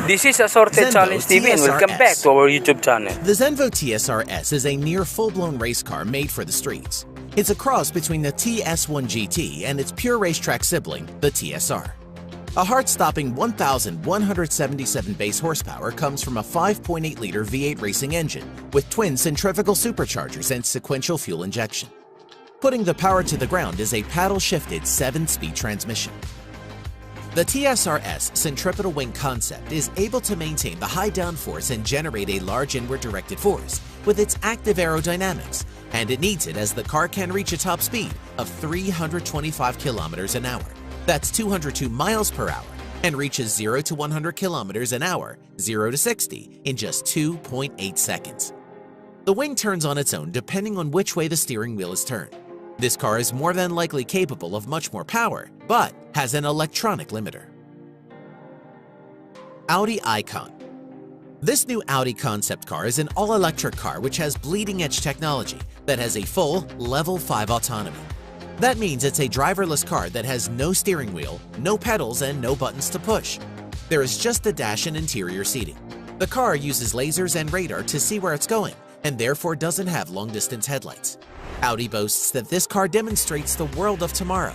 This is Assorted Zenvo Challenge TV and welcome TSRS. back to our YouTube channel. The Zenvo TSRS is a near full-blown race car made for the streets. It's a cross between the TS1 GT and its pure racetrack sibling, the TSR. A heart-stopping 1,177 base horsepower comes from a 5.8-liter V8 racing engine with twin centrifugal superchargers and sequential fuel injection. Putting the power to the ground is a paddle-shifted 7-speed transmission. The TSRS centripetal wing concept is able to maintain the high downforce and generate a large inward-directed force with its active aerodynamics, and it needs it as the car can reach a top speed of 325 kilometers an hour. That's 202 miles per hour, and reaches 0 to 100 kilometers an hour, 0 to 60, in just 2.8 seconds. The wing turns on its own depending on which way the steering wheel is turned. This car is more than likely capable of much more power, but has an electronic limiter. Audi Icon. This new Audi concept car is an all-electric car which has bleeding-edge technology that has a full Level 5 autonomy. That means it's a driverless car that has no steering wheel, no pedals, and no buttons to push. There is just a dash and interior seating. The car uses lasers and radar to see where it's going, and therefore doesn't have long-distance headlights. Audi boasts that this car demonstrates the world of tomorrow.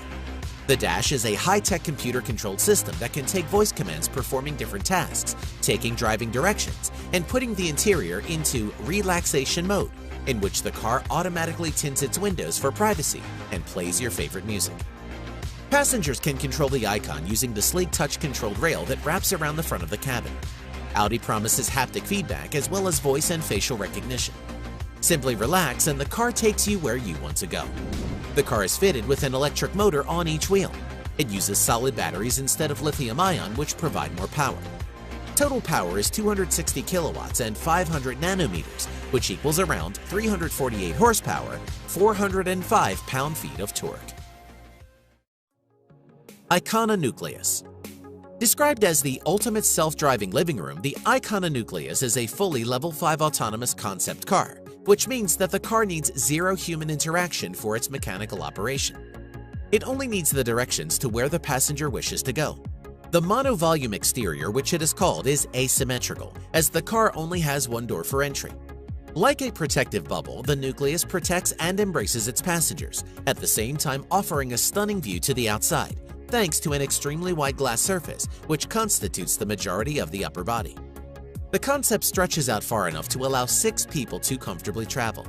The dash is a high-tech computer-controlled system that can take voice commands performing different tasks, taking driving directions, and putting the interior into relaxation mode, in which the car automatically tints its windows for privacy and plays your favorite music. Passengers can control the Icon using the sleek touch-controlled rail that wraps around the front of the cabin. Audi promises haptic feedback as well as voice and facial recognition. Simply relax and the car takes you where you want to go. The car is fitted with an electric motor on each wheel. It uses solid batteries instead of lithium-ion, which provide more power. Total power is 260 kilowatts and 500 nanometers, which equals around 348 horsepower, 405 pound-feet of torque. Icona Nucleus. Described as the ultimate self-driving living room, the Icona Nucleus is a fully Level 5 autonomous concept car, which means that the car needs zero human interaction for its mechanical operation. It only needs the directions to where the passenger wishes to go. The monovolume exterior, which it is called, is asymmetrical, as the car only has one door for entry. Like a protective bubble, the Nucleus protects and embraces its passengers, at the same time offering a stunning view to the outside, thanks to an extremely wide glass surface, which constitutes the majority of the upper body. The concept stretches out far enough to allow 6 people to comfortably travel.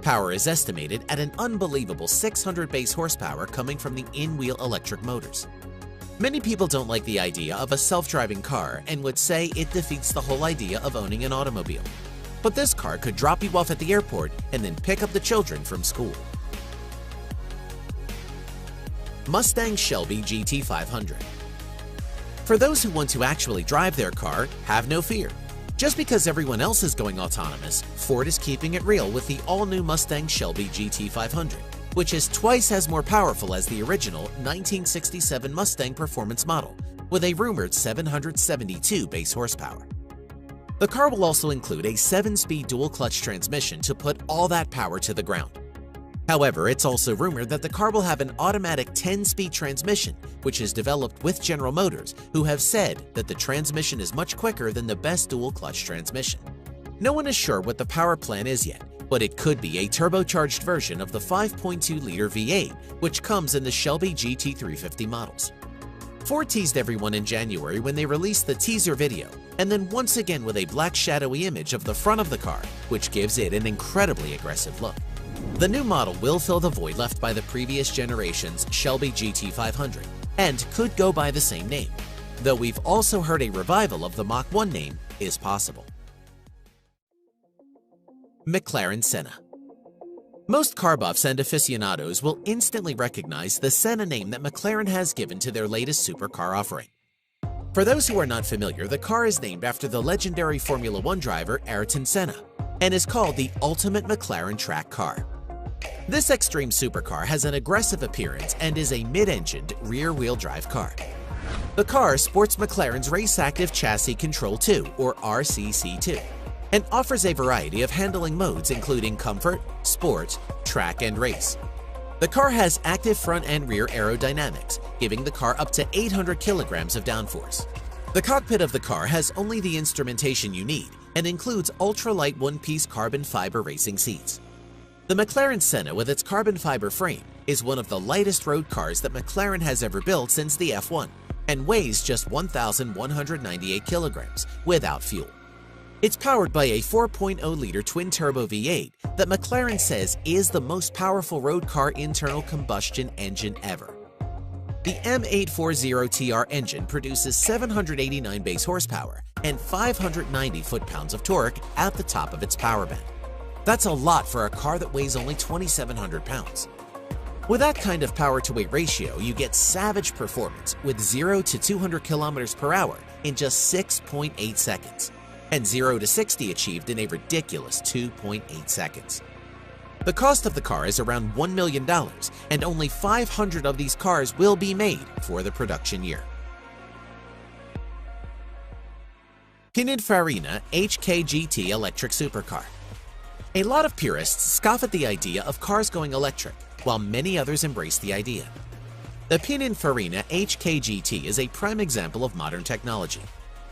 Power is estimated at an unbelievable 600 base horsepower coming from the in-wheel electric motors. Many people don't like the idea of a self-driving car and would say it defeats the whole idea of owning an automobile. But this car could drop you off at the airport and then pick up the children from school. Mustang Shelby GT500. For those who want to actually drive their car, have no fear. Just because everyone else is going autonomous, Ford is keeping it real with the all-new Mustang Shelby GT500, which is twice as more powerful as the original 1967 Mustang performance model, with a rumored 772 base horsepower. The car will also include a 7-speed dual-clutch transmission to put all that power to the ground. However, it's also rumored that the car will have an automatic 10-speed transmission, which is developed with General Motors, who have said that the transmission is much quicker than the best dual-clutch transmission. No one is sure what the power plan is yet, but it could be a turbocharged version of the 5.2-liter V8, which comes in the Shelby GT350 models. Ford teased everyone in January when they released the teaser video, and then once again with a black shadowy image of the front of the car, which gives it an incredibly aggressive look. The new model will fill the void left by the previous generation's Shelby GT500 and could go by the same name, though we've also heard a revival of the Mach 1 name is possible. McLaren Senna. Most car buffs and aficionados will instantly recognize the Senna name that McLaren has given to their latest supercar offering. For those who are not familiar, the car is named after the legendary Formula 1 driver Ayrton Senna and is called the Ultimate McLaren Track Car. This extreme supercar has an aggressive appearance and is a mid-engined rear-wheel drive car. The car sports McLaren's Race Active Chassis Control 2, or RCC2, and offers a variety of handling modes including comfort, sport, track, and race. The car has active front and rear aerodynamics, giving the car up to 800 kilograms of downforce. The cockpit of the car has only the instrumentation you need and includes ultra-light one-piece carbon fiber racing seats. The McLaren Senna with its carbon fiber frame is one of the lightest road cars that McLaren has ever built since the F1 and weighs just 1,198 kilograms without fuel. It's powered by a 4.0-liter twin-turbo V8 that McLaren says is the most powerful road car internal combustion engine ever. The M840TR engine produces 789 base horsepower and 590 foot-pounds of torque at the top of its power band. That's a lot for a car that weighs only 2,700 pounds. With that kind of power-to-weight ratio, you get savage performance with 0 to 200 kilometers per hour in just 6.8 seconds, and 0 to 60 achieved in a ridiculous 2.8 seconds. The cost of the car is around $1 million, and only 500 of these cars will be made for the production year. Pininfarina HKGT electric supercar. A lot of purists scoff at the idea of cars going electric, while many others embrace the idea. The Pininfarina HKGT is a prime example of modern technology.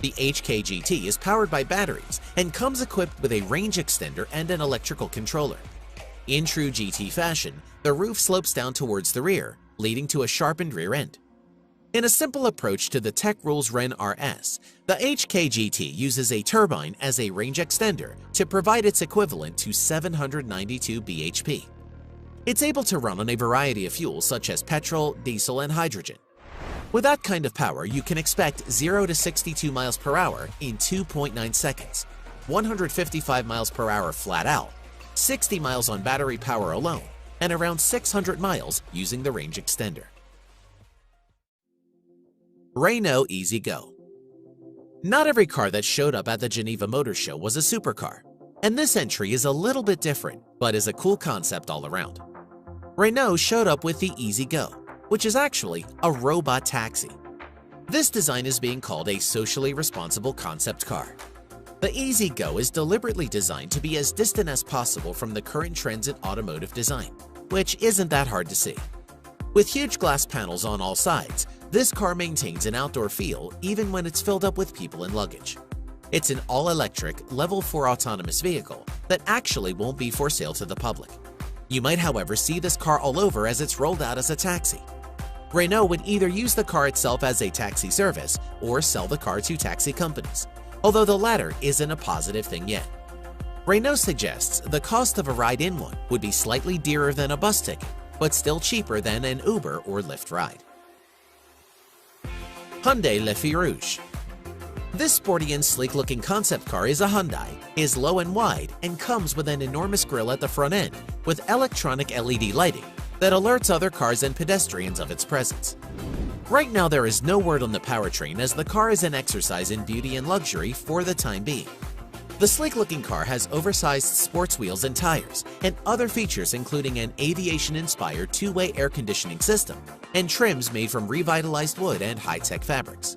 The HKGT is powered by batteries and comes equipped with a range extender and an electrical controller. In true GT fashion, the roof slopes down towards the rear, leading to a sharpened rear end. In a simple approach to the Tech Rules Ren RS, the HKGT uses a turbine as a range extender to provide its equivalent to 792 bhp. It's able to run on a variety of fuels such as petrol, diesel, and hydrogen. With that kind of power, you can expect 0 to 62 miles per hour in 2.9 seconds, 155 miles per hour flat out, 60 miles on battery power alone, and around 600 miles using the range extender. Renault Easy Go. Not every car that showed up at the Geneva Motor Show was a supercar, and this entry is a little bit different, but is a cool concept all around. Renault showed up with the Easy Go, which is actually a robot taxi. This design is being called a socially responsible concept car. The Easy Go is deliberately designed to be as distant as possible from the current trends in automotive design, which isn't that hard to see. With huge glass panels on all sides, this car maintains an outdoor feel even when it's filled up with people and luggage. It's an all-electric, Level 4 autonomous vehicle that actually won't be for sale to the public. You might, however, see this car all over as it's rolled out as a taxi. Renault would either use the car itself as a taxi service or sell the car to taxi companies, although the latter isn't a positive thing yet. Renault suggests the cost of a ride in one would be slightly dearer than a bus ticket, but still cheaper than an Uber or Lyft ride. Hyundai Le Feu Rouge. This sporty and sleek-looking concept car is a Hyundai, is low and wide, and comes with an enormous grille at the front end with electronic LED lighting that alerts other cars and pedestrians of its presence. Right now there is no word on the powertrain as the car is an exercise in beauty and luxury for the time being. The sleek-looking car has oversized sports wheels and tires, and other features including an aviation-inspired two-way air conditioning system and trims made from revitalized wood and high-tech fabrics.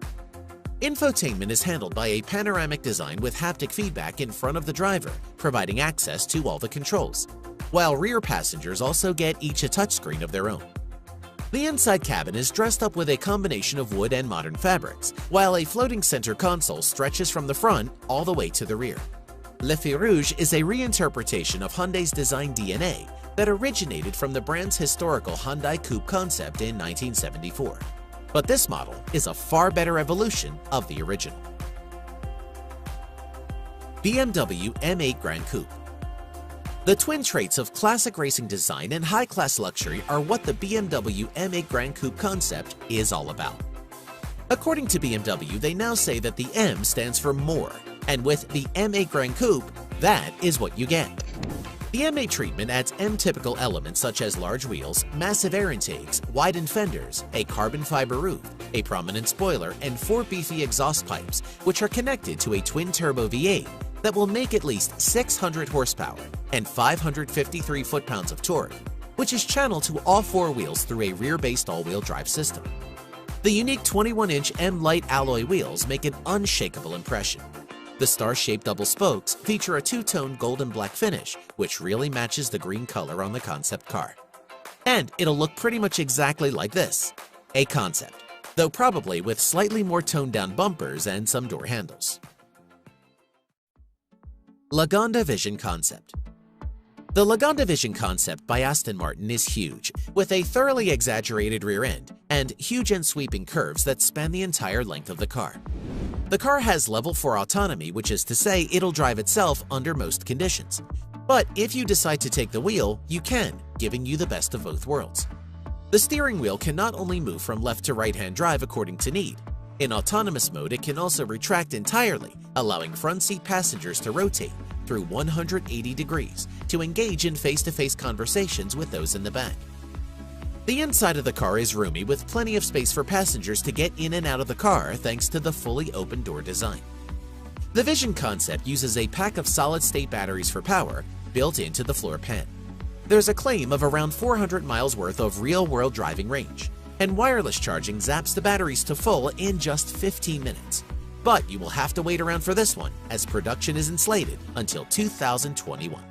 Infotainment is handled by a panoramic design with haptic feedback in front of the driver, providing access to all the controls, while rear passengers also get each a touchscreen of their own. The inside cabin is dressed up with a combination of wood and modern fabrics, while a floating center console stretches from the front all the way to the rear. Le Feu Rouge is a reinterpretation of Hyundai's design DNA that originated from the brand's historical Hyundai Coupe concept in 1974. But this model is a far better evolution of the original. BMW M8 Grand Coupe. The twin traits of classic racing design and high-class luxury are what the BMW M8 Grand Coupe concept is all about. According to BMW, they now say that the M stands for more, and with the M8 Grand Coupe, that is what you get. The M8 treatment adds M-typical elements such as large wheels, massive air intakes, widened fenders, a carbon fiber roof, a prominent spoiler, and 4 beefy exhaust pipes, which are connected to a twin-turbo V8 that will make at least 600 horsepower and 553 foot-pounds of torque, which is channeled to all 4 wheels through a rear-based all-wheel drive system. The unique 21-inch M-Lite alloy wheels make an unshakable impression. The star-shaped double spokes feature a two-tone gold and black finish, which really matches the green color on the concept car. And it'll look pretty much exactly like this, a concept. though probably with slightly more toned-down bumpers and some door handles. Lagonda Vision Concept. The Lagonda Vision concept by Aston Martin is huge, with a thoroughly exaggerated rear end and huge and sweeping curves that span the entire length of the car. The car has level 4 autonomy, which is to say it'll drive itself under most conditions. But if you decide to take the wheel, you can, giving you the best of both worlds. The steering wheel can not only move from left to right-hand drive according to need. In autonomous mode, it can also retract entirely, allowing front seat passengers to rotate through 180 degrees to engage in face-to-face conversations with those in the back. The inside of the car is roomy with plenty of space for passengers to get in and out of the car thanks to the fully open door design. The Vision concept uses a pack of solid-state batteries for power built into the floor pan. There's a claim of around 400 miles worth of real-world driving range, and wireless charging zaps the batteries to full in just 15 minutes. But you will have to wait around for this one, as production isn't slated until 2021.